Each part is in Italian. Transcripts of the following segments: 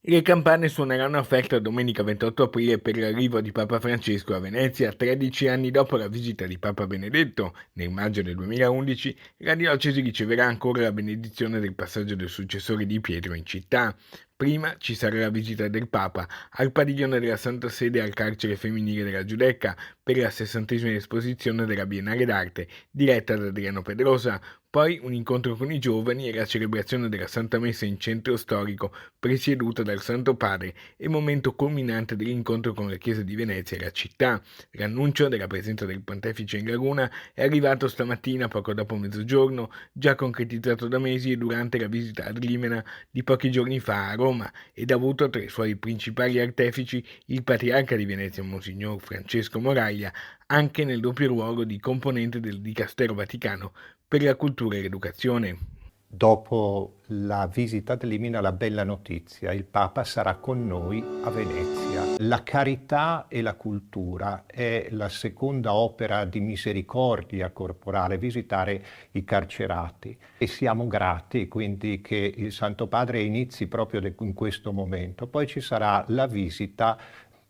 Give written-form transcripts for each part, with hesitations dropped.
Le campane suoneranno a festa domenica 28 aprile per l'arrivo di Papa Francesco a Venezia, 13 anni dopo la visita di Papa Benedetto nel maggio del 2011. La diocesi riceverà ancora la benedizione del passaggio del successore di Pietro in città. Prima ci sarà la visita del Papa al padiglione della Santa Sede e al carcere femminile della Giudecca per la 60ª esposizione della Biennale d'Arte, diretta da Adriano Pedrosa. Poi un incontro con i giovani e la celebrazione della Santa Messa in centro storico presieduta dal Santo Padre e momento culminante dell'incontro con la Chiesa di Venezia e la città. L'annuncio della presenza del Pontefice in Laguna è arrivato stamattina poco dopo mezzogiorno, già concretizzato da mesi e durante la visita ad Rimena di pochi giorni fa a Roma, ed ha avuto tra i suoi principali artefici il patriarca di Venezia, Monsignor Francesco Moraglia, anche nel doppio ruolo di componente del Dicastero Vaticano per la cultura e l'educazione. Dopo la visita dell'Imina, la bella notizia: il Papa sarà con noi a Venezia. La carità e la cultura è la seconda opera di misericordia corporale, visitare i carcerati. E siamo grati quindi che il Santo Padre inizi proprio in questo momento. Poi ci sarà la visita,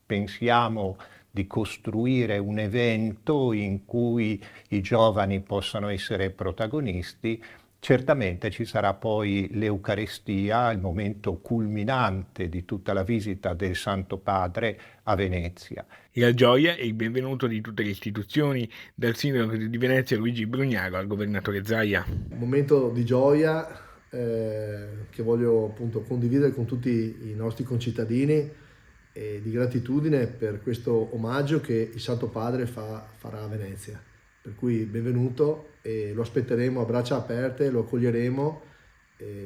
pensiamo di costruire un evento in cui i giovani possano essere protagonisti. Certamente ci sarà poi l'Eucaristia, il momento culminante di tutta la visita del Santo Padre a Venezia. La gioia e il benvenuto di tutte le istituzioni, dal sindaco di Venezia Luigi Brugnaro al governatore Zaia. Un momento di gioia che voglio appunto condividere con tutti i nostri concittadini e di gratitudine per questo omaggio che il Santo Padre farà a Venezia. Per cui benvenuto e lo aspetteremo a braccia aperte, lo accoglieremo.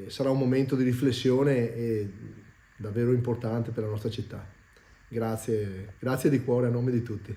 Sarà un momento di riflessione e davvero importante per la nostra città. Grazie, grazie di cuore a nome di tutti.